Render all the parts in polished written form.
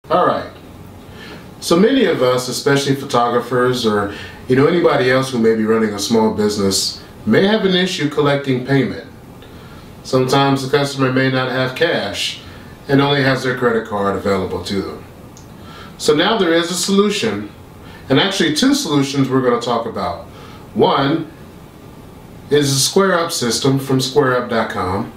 Alright, so many of us, especially photographers or anybody else who may be running a small business, may have an issue collecting payment. Sometimes the customer may not have cash and only has their credit card available to them. So now there is a solution, and actually two solutions we're going to talk about. One is the Squareup system from Squareup.com,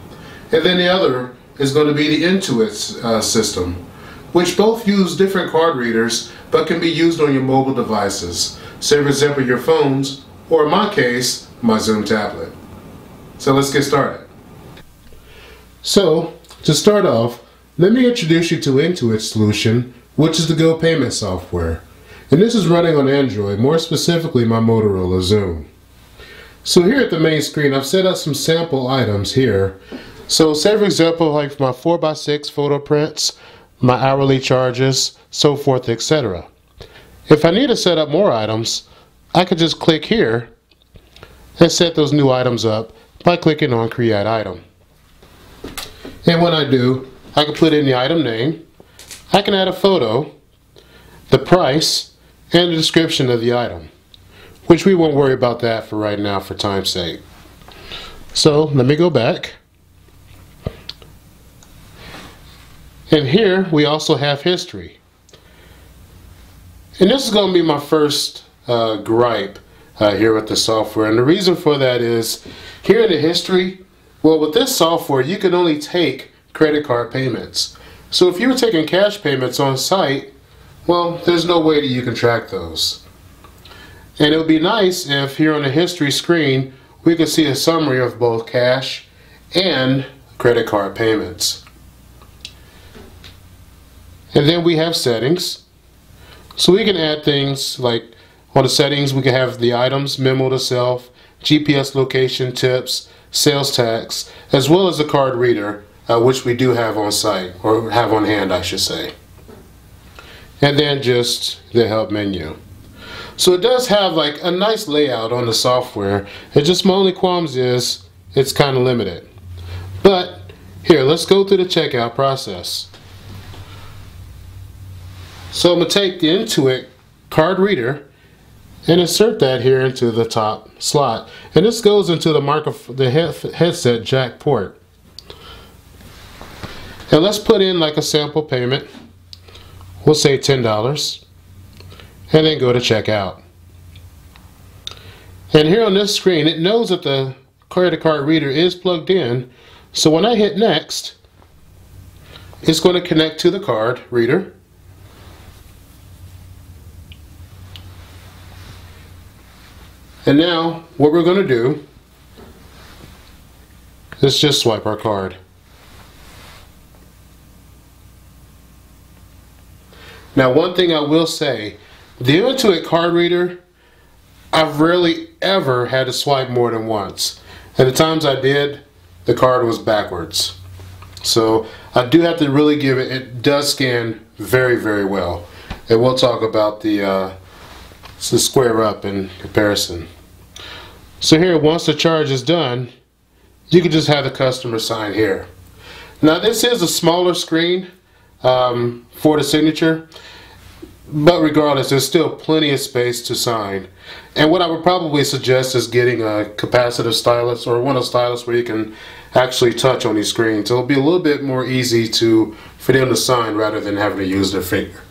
and then the other is going to be the Intuit system, which both use different card readers but can be used on your mobile devices. Say for example your phones, or in my case, my Zoom tablet. So let's get started. So to start off, let me introduce you to Intuit Solution, which is the Gopayment software. And this is running on Android, more specifically my Motorola Xoom. So here at the main screen, I've set up some sample items here. So say for example, like my 4x6 photo prints, my hourly charges, so forth, etc. If I need to set up more items, I could just click here and set those new items up by clicking on Create Item. And when I do, I can put in the item name, I can add a photo, the price, and the description of the item, which we won't worry about that for right now for time's sake. So let me go back. And here we also have history. And this is going to be my first gripe here with the software. And the reason for that is, here in the history, well, with this software you can only take credit card payments. So if you were taking cash payments on site, well, there's no way that you can track those. And it would be nice if here on the history screen we could see a summary of both cash and credit card payments. And then we have settings. So we can add things like, on the settings we can have the items, memo to self, GPS location, tips, sales tax, as well as the card reader, which we do have on site, or have on hand I should say. And then just the help menu. So it does have like a nice layout on the software. It just, my only qualms is it's kind of limited. But here, let's go through the checkout process. So I'm going to take the Intuit card reader and insert that here into the top slot. And this goes into the headset jack port. And let's put in like a sample payment. We'll say $10. And then go to checkout. And here on this screen, it knows that the credit card reader is plugged in. So when I hit next, it's going to connect to the card reader. And now what we're going to do is just swipe our card. Now one thing I will say, the Intuit card reader, I've rarely ever had to swipe more than once. And the times I did, the card was backwards. So I do have to really give it, it does scan very, very well. And we'll talk about the Squareup in comparison. So here, once the charge is done, you can just have the customer sign here. Now this is a smaller screen for the signature, but regardless, there's still plenty of space to sign. And what I would probably suggest is getting a capacitive stylus, or one of the stylus where you can actually touch on these screens. So it'll be a little bit more easy for them to sign rather than having to use their finger.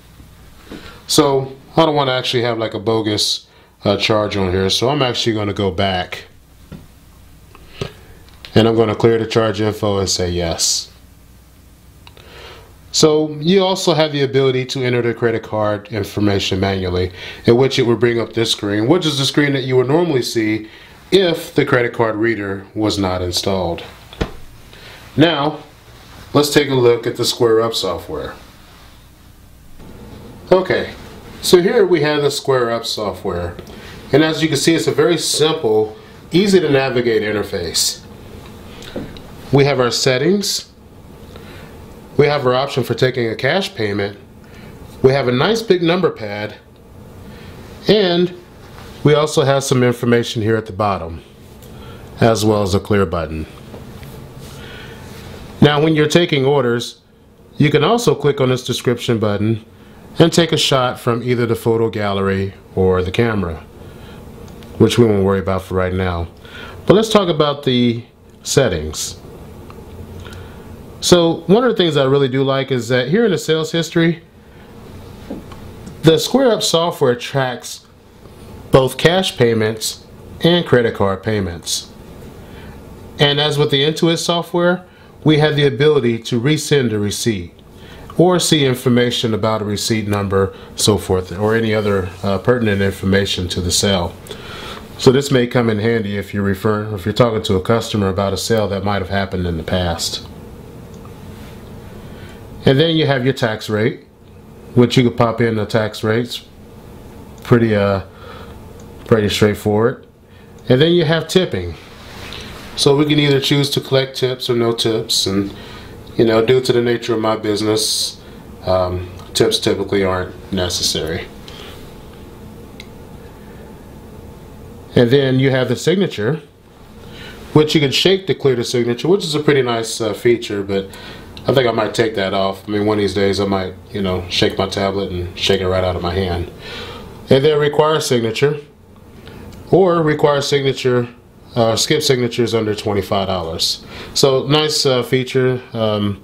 So I don't want to actually have like a bogus charge on here, so I'm actually going to go back and I'm going to clear the charge info and say yes. So you also have the ability to enter the credit card information manually, in which it will bring up this screen, which is the screen that you would normally see if the credit card reader was not installed. Now let's take a look at the Squareup software. Okay, so here we have the Squareup software, and as you can see, it's a very simple, easy to navigate interface. We have our settings, we have our option for taking a cash payment, we have a nice big number pad, and we also have some information here at the bottom, as well as a clear button. Now when you're taking orders, You can also click on this description button and take a shot from either the photo gallery or the camera, which we won't worry about for right now. But let's talk about the settings. So one of the things I really do like is that here in the sales history, the Squareup software tracks both cash payments and credit card payments. And as with the Intuit software, we have the ability to resend a receipt or see information about a receipt number, so forth, or any other pertinent information to the sale. So this may come in handy if you're talking to a customer about a sale that might have happened in the past. And then you have your tax rate, which you could pop in the tax rates. Pretty straightforward. And then you have tipping. So we can either choose to collect tips or no tips, and due to the nature of my business, tips typically aren't necessary. And then you have the signature, which you can shake to clear the signature, which is a pretty nice feature, but I think I might take that off. I mean, one of these days I might, shake my tablet and shake it right out of my hand. And then require signature, or require signature, skip signatures under $25. So nice feature. I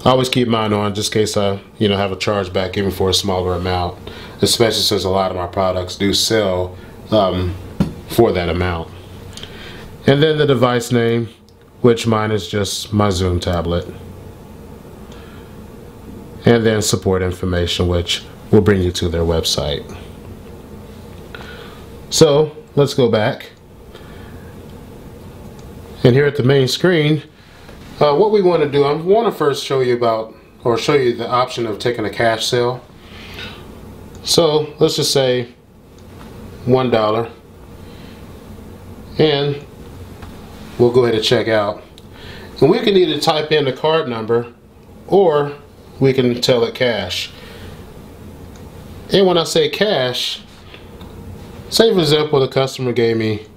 always keep mine on just in case I have a chargeback even for a smaller amount, especially since a lot of my products do sell for that amount. And then the device name, which mine is just my Zoom tablet. And then support information, which will bring you to their website. So let's go back. And here at the main screen, what we want to do, I want to first show you the option of taking a cash sale. So let's just say $1, and we'll go ahead and check out. And we can either type in the card number, or we can tell it cash. And when I say cash, say for example the customer gave me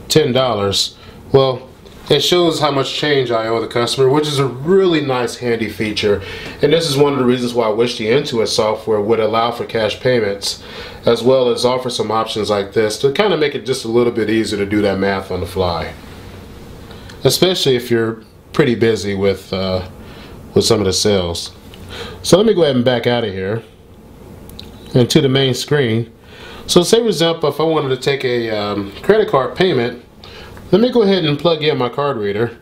$10. Well, it shows how much change I owe the customer, which is a really nice handy feature. And this is one of the reasons why I wish the Intuit software would allow for cash payments, as well as offer some options like this to kind of make it just a little bit easier to do that math on the fly, especially if you're pretty busy with some of the sales. So let me go ahead and back out of here and to the main screen. So say for example, if I wanted to take a credit card payment, let me go ahead and plug in my card reader.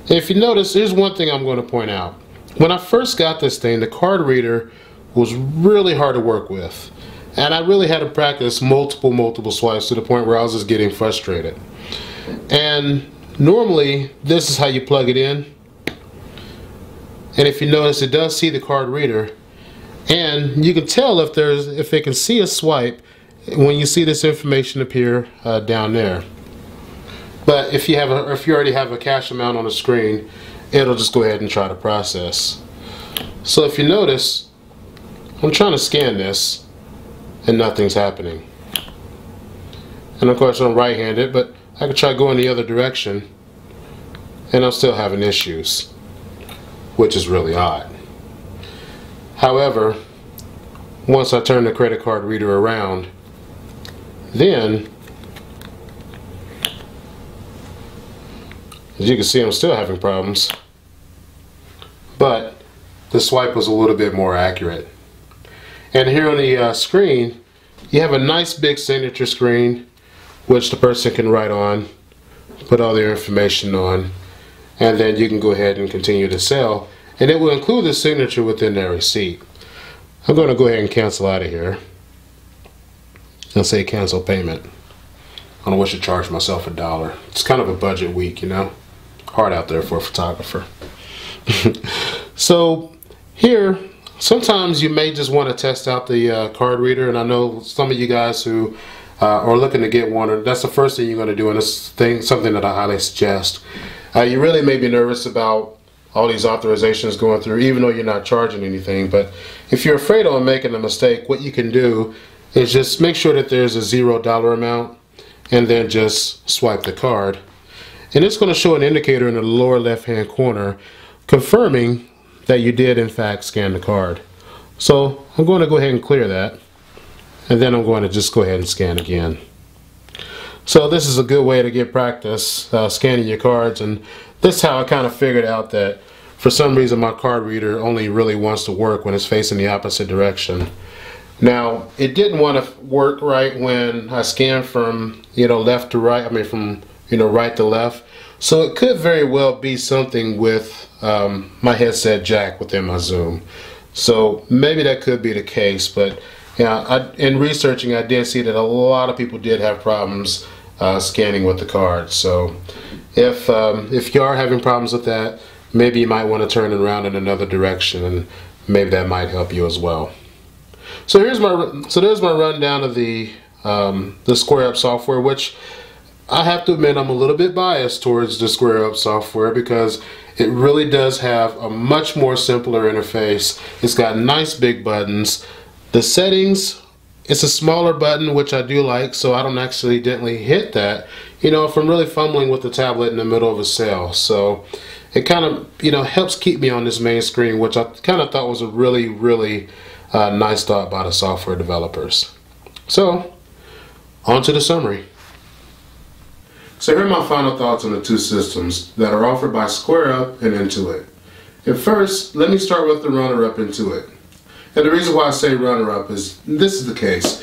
And if you notice, here's one thing I'm going to point out. When I first got this thing, the card reader was really hard to work with. And I really had to practice multiple swipes to the point where I was just getting frustrated. And normally, this is how you plug it in. And if you notice, it does see the card reader. And you can tell if it can see a swipe when you see this information appear down there. But if you already have a cash amount on the screen, it'll just go ahead and try to process. So if you notice, I'm trying to scan this and nothing's happening. And of course I'm right-handed, but I could try going the other direction and I'm still having issues, which is really odd. However, once I turn the credit card reader around, then as you can see, I'm still having problems, but the swipe was a little bit more accurate. And here on the screen, you have a nice big signature screen, which the person can write on, put all their information on, and then you can go ahead and continue to sell, and it will include the signature within their receipt. I'm going to go ahead and cancel out of here and say cancel payment. I don't wish to charge myself $1. It's kind of a budget week, hard out there for a photographer. So here, sometimes you may just want to test out the card reader, and I know some of you guys who are looking to get one, that's the first thing you're going to do, and it's something that I highly suggest. You really may be nervous about all these authorizations going through, even though you're not charging anything, but if you're afraid of making a mistake, what you can do is just make sure that there's a $0 amount, and then just swipe the card. And it's going to show an indicator in the lower left hand corner confirming that you did in fact scan the card. So I'm going to go ahead and clear that, and then I'm going to just go ahead and scan again. So this is a good way to get practice scanning your cards, and this is how I kind of figured out that for some reason my card reader only really wants to work when it's facing the opposite direction. Now, it didn't want to work right when I scanned from left to right, from right to left. So it could very well be something with my headset jack within my Zoom. So maybe that could be the case, but yeah, in researching, I did see that a lot of people did have problems scanning with the card. So if you are having problems with that, maybe you might want to turn it around in another direction, and maybe that might help you as well. So there's my rundown of the Squareup software, which I have to admit I'm a little bit biased towards the Squareup software because it really does have a much more simpler interface. It's got nice big buttons. The settings, it's a smaller button, which I do like, so I don't accidentally hit that, if I'm really fumbling with the tablet in the middle of a sale. So it kind of, helps keep me on this main screen, which I kind of thought was a really, really nice thought by the software developers. So, on to the summary. So here are my final thoughts on the two systems that are offered by Squareup and Intuit. And first, let me start with the runner-up Intuit. And the reason why I say runner-up is this is the case.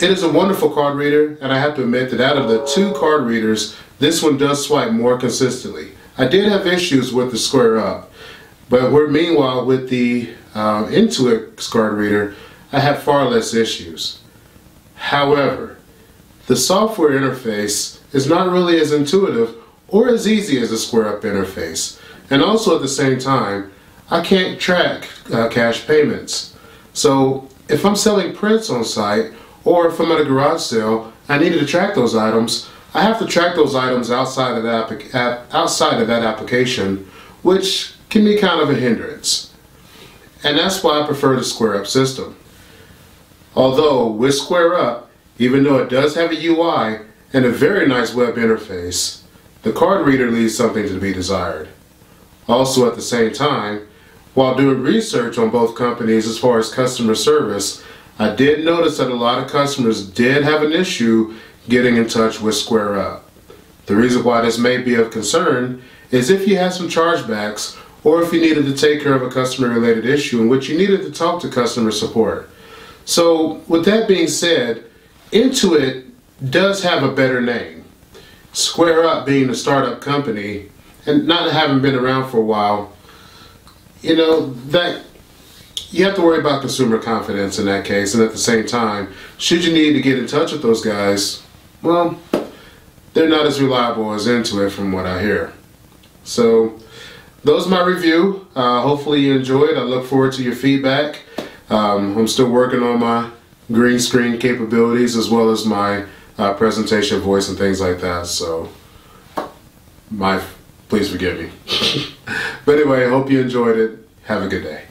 It is a wonderful card reader, and I have to admit that out of the two card readers, this one does swipe more consistently. I did have issues with the Squareup, but meanwhile with the Intuit card reader, I had far less issues. However, the software interface is not really as intuitive or as easy as the Squareup interface. And also at the same time, I can't track cash payments. So if I'm selling prints on site, or if I'm at a garage sale, I needed to track those items, I have to track those items outside of that application, which can be kind of a hindrance. And that's why I prefer the Squareup system. Although with Squareup, even though it does have a UI and a very nice web interface, the card reader leaves something to be desired. Also at the same time, while doing research on both companies as far as customer service, I did notice that a lot of customers did have an issue getting in touch with Squareup. The reason why this may be of concern is if you had some chargebacks, or if you needed to take care of a customer related issue in which you needed to talk to customer support. So with that being said, Intuit does have a better name. Squareup being a startup company and not having been around for a while, that you have to worry about consumer confidence in that case. And at the same time, should you need to get in touch with those guys, well, they're not as reliable as Intuit from what I hear. So those are my review. Hopefully you enjoyed. I look forward to your feedback. I'm still working on my green screen capabilities as well as my presentation voice and things like that. So please forgive me. But anyway, I hope you enjoyed it. Have a good day.